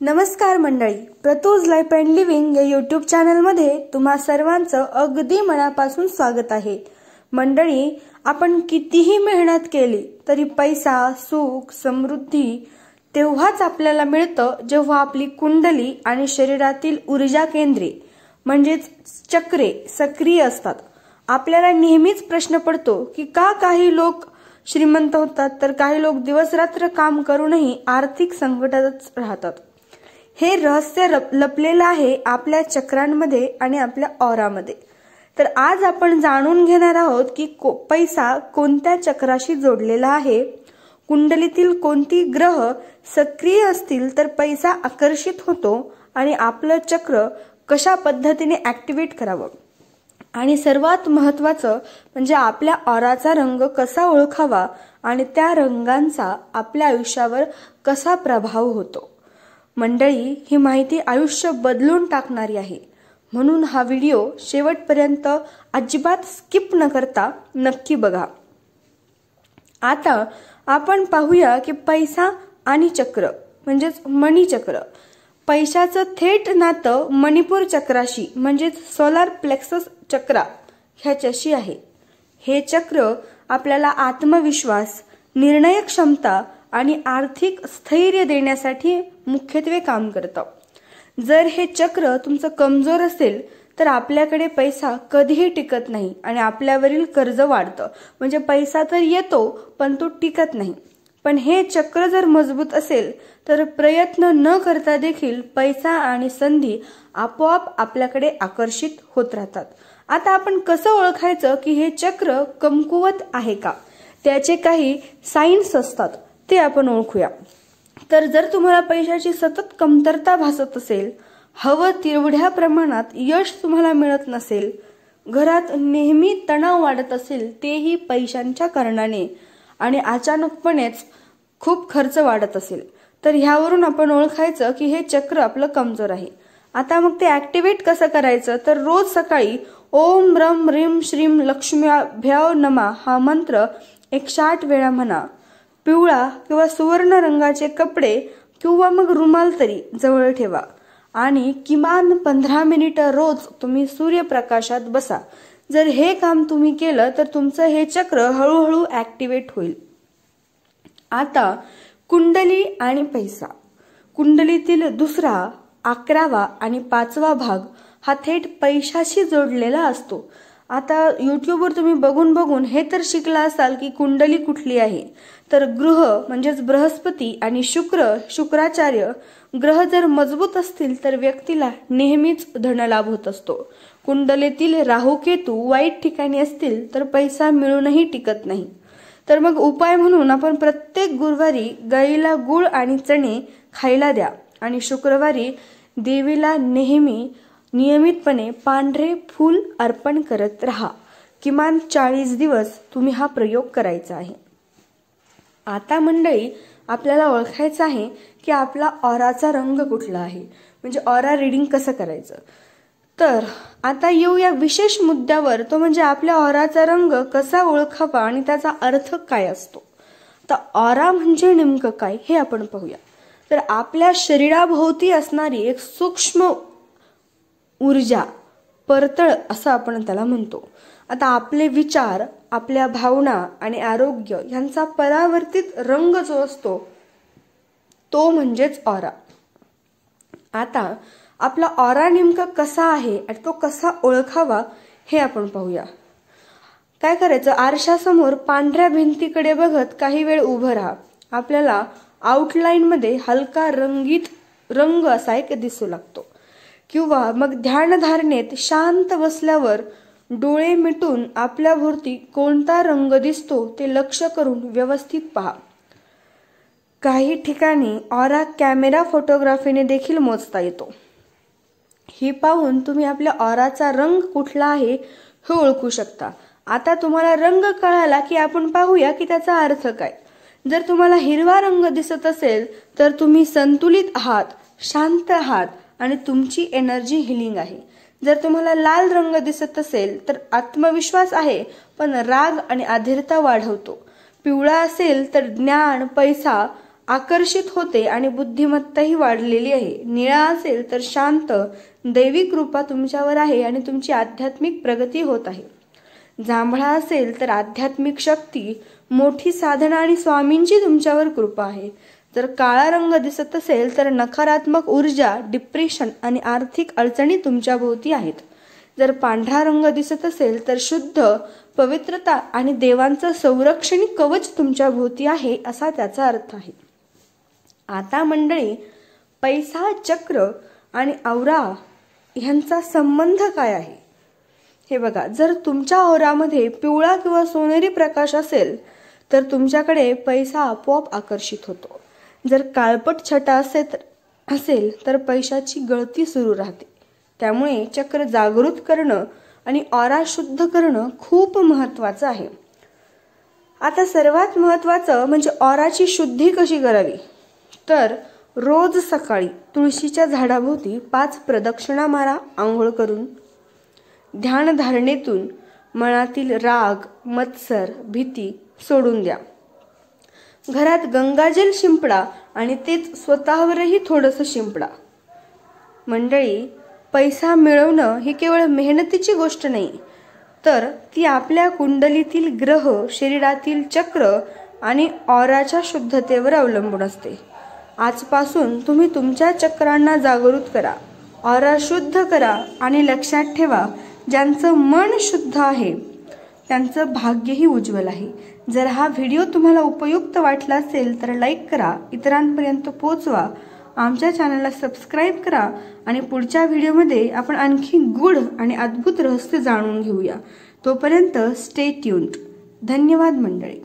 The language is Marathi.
नमस्कार मंडळी, प्रतूज लाईफ अँड लिव्हिंग या यूट्यूब चॅनलमध्ये तुम्हा सर्वांचं अगदी मनापासून स्वागत आहे। मंडळी, आपण कितीही मेहनत केली तरी पैसा, सुख, समृद्धी तेव्हाच आपल्याला मिळतं जेव्हा आपली कुंडली आणि शरीरातील ऊर्जा केंद्रे म्हणजेच चक्रे सक्रिय असतात। आपल्याला नेहमीच प्रश्न पडतो की का काही लोक श्रीमंत होतात तर काही लोक दिवस रात्र काम करूनही आर्थिक संकटातच राहतात। हे रहस्य लपलेलं आहे आपल्या चक्रांमध्ये आणि आपल्या ऑरामध्ये। तर आज आपण जाणून घेणार आहोत की पैसा कोणत्या चक्राशी जोडलेला आहे, कुंडलीतील कोणती ग्रह सक्रिय असतील तर पैसा आकर्षित होतो आणि आपलं चक्र कशा पद्धतीने ऍक्टिव्हेट करावं, आणि सर्वात महत्त्वाचं म्हणजे आपल्या ऑराचा रंग कसा ओळखावा आणि त्या रंगांचा आपल्या आयुष्यावर कसा प्रभाव होतो। मंडळी, ही माहिती आयुष्य बदलून टाकणारी आहे, म्हणून हा व्हिडिओ शेवटपर्यंत अजिबात स्किप न करता नक्की बघा। आता आपण पाहूया की पैसा आणि चक्र म्हणजेच मणिचक्र, पैशाचं थेट नातं मणिपूर चक्राशी म्हणजेच सोलार प्लेक्सस चक्रा ह्याच्याशी आहे। हे चक्र आपल्याला आत्मविश्वास, निर्णय क्षमता आणि आर्थिक स्थैर्य देण्यासाठी मुख्यत्वे काम करतं। जर हे चक्र तुमचं कमजोर असेल तर आपल्याकडे पैसा कधीही टिकत नाही आणि आपल्यावरील कर्ज वाढतं। म्हणजे पैसा तर येतो पण तो टिकत नाही। पण हे चक्र जर मजबूत असेल तर प्रयत्न न करता देखील पैसा आणि संधी आपोआप आपल्याकडे आकर्षित होत राहतात। आता आपण कसं ओळखायचं की हे चक्र कमकुवत आहे का, त्याचे काही साइन्स असतात ते आपण ओळखूया। तर जर तुम्हाला पैशाची सतत कमतरता भासत असेल, हवं तेवढ्या प्रमाणात यश तुम्हाला मिळत नसेल, घरात नेहमी तणाव वाढत असेल तेही पैशांच्या कारणाने, आणि अचानकपणेच खूप खर्च वाढत असेल, तर ह्यावरून आपण ओळखायचं की हे चक्र आपलं कमजोर आहे। आता मग ते ऍक्टिव्हेट कसं करायचं, तर रोज सकाळी ओम रम ह्रीम श्रीम लक्ष्म्याभ्यो नमः हा मंत्र 108 वेळा म्हणा। पिवळा किंवा सुवर्ण रंगाचे कपडे किंवा मग रुमाल तरी जवळ ठेवा आणि किमान 15 मिनिटं रोज तुम्ही सूर्यप्रकाशात बसा। जर हे काम तुम्ही केलं तर तुमचं हे चक्र हळूहळू ऍक्टिव्हेट होईल। आता कुंडली आणि पैसा, कुंडलीतील दुसरा, 11वा आणि 5वा भाग हा थेट पैशाशी जोडलेला असतो। आता यूट्यूबवर तुम्ही बघून हे तर शिकला असाल की कुंडली कुठली आहे, तर ग्रह म्हणजेच बृहस्पती आणि शुक्राचार्य ग्रह जर मजबूत असतील तर व्यक्तीला नेहमीच धनलाभ होत असतो। कुंडलीतील राहू केतू वाईट ठिकाणी असतील तर पैसा मिळूनही टिकत नाही। तर मग उपाय म्हणून आपण प्रत्येक गुरुवारी गाईला गूळ आणि चणे खायला द्या आणि शुक्रवारी देवीला नियमितपणे पांढरे फूल अर्पण करत राहा। किमान 40 दिवस तुम्ही हा प्रयोग करायचा आहे। आता मंडळी, आपल्याला ओळखायचं आहे की आपला ऑराचा रंग कुठला आहे, म्हणजे ऑरा रीडिंग कसं करायचं। तर आता येऊया विशेष मुद्द्यावर, तो म्हणजे आपल्या ऑराचा रंग कसा ओळखावा आणि त्याचा अर्थ काय असतो। तर ऑरा म्हणजे नेमकं काय हे आपण पाहूया। तर आपल्या शरीराभोवती असणारी एक सूक्ष्म ऊर्जा, परतळ असं आपण त्याला म्हणतो। आता आपले विचार, आपल्या भावना आणि आरोग्य यांचा परावर्तित रंग जो असतो तो म्हणजेच ऑरा। आता आपला ऑरा नेमका कसा आहे आणि तो कसा ओळखावा हे आपण पाहूया। काय करायचं, आरशासमोर पांढऱ्या भिंतीकडे बघत काही वेळ उभं राहा। आपल्याला आउटलाईन मध्ये हलका रंगीत रंग असा एक दिसू लागतो, किंवा मग ध्यानधारणेत शांत बसल्यावर डोळे मिटून आपल्या भोवती कोणता रंग दिसतो ते लक्ष करून व्यवस्थित पहा। काही ठिकाणी ऑरा कॅमेरा फोटोग्राफीने देखील मोजता येतो। ही पाहून तुम्ही आपल्या ऑराचा रंग कुठला आहे हे ओळखू शकता। आता तुम्हाला रंग कळाला की आपण पाहूया की त्याचा अर्थ काय। जर तुम्हाला हिरवा रंग दिसत असेल तर तुम्ही संतुलित आहात, शांत आहात आणि तुमची एनर्जी हिलिंग आहे। जर तुम्हाला लाल रंग दिसत असेल तर आत्मविश्वास आहे पण राग आणि अधीरता वाढवतो। पिवळा असेल तर ज्ञान, पैसा आकर्षित होते आणि बुद्धिमत्ताही वाढलेली आहे. निळा असेल तर शांत, दैवी कृपा तुमच्यावर आहे आणि तुमची आध्यात्मिक प्रगती होत आहे. जांभळा असेल तर आध्यात्मिक शक्ती, मोठी साधना आणि स्वामींची तुमच्यावर कृपा आहे. जर काळा रंग दिसत असेल तर नकारात्मक ऊर्जा, डिप्रेशन आणि आर्थिक अडचणी तुमच्या भोवती आहेत. जर पांढरा रंग दिसत असेल तर शुद्ध, पवित्रता आणि देवांचं संरक्षणी कवच तुमच्या भोवती आहे असा त्याचा अर्थ आहे. आता मंडळी, पैसा, चक्र आणि औरा ह्यांचा संबंध काय आहे हे बघा. जर तुमच्या औरामध्ये पिवळा किंवा सोनेरी प्रकाश असेल तर तुमच्याकडे पैसा आपोआप आकर्षित होतो. जर काळपट छटा असेल तर पैशाची गळती सुरू राहते. त्यामुळे चक्र जागृत करणं आणि ऑरा शुद्ध करणं खूप महत्वाचं आहे. आता सर्वात महत्वाचं म्हणजे ऑराची शुद्धी कशी करावी. तर रोज सकाळी तुळशीच्या झाडाभोवती 5 प्रदक्षिणा मारा. आंघोळ करून ध्यान धारणेतून मनातील राग, मत्सर, भीती सोडून द्या. घरात गंगाजल शिंपडा आणि तेच स्वतःवरही थोडंसं शिंपडा. मंडळी, पैसा मिळवणं ही केवळ मेहनतीची गोष्ट नाही, तर ती आपल्या कुंडलीतील ग्रह, शरीरातील चक्र आणि ऑराच्या शुद्धतेवर अवलंबून असते. आजपासून तुम्ही तुमच्या चक्रांना जागृत करा, ऑरा शुद्ध करा आणि लक्षात ठेवा, ज्यांचं मन शुद्ध आहे त्यांचं भाग्यही उज्ज्वल आहे. जर हा व्हिडिओ तुम्हाला उपयुक्त वाटला असेल तर लाईक करा, इतरांपर्यंत पोहोचवा, आमच्या चॅनलला सबस्क्राईब करा आणि पुढच्या व्हिडिओमध्ये आपण आणखी गूढ आणि अद्भुत रहस्य जाणून घेऊया. तोपर्यंत स्टे ट्यून्ड. धन्यवाद मंडळी.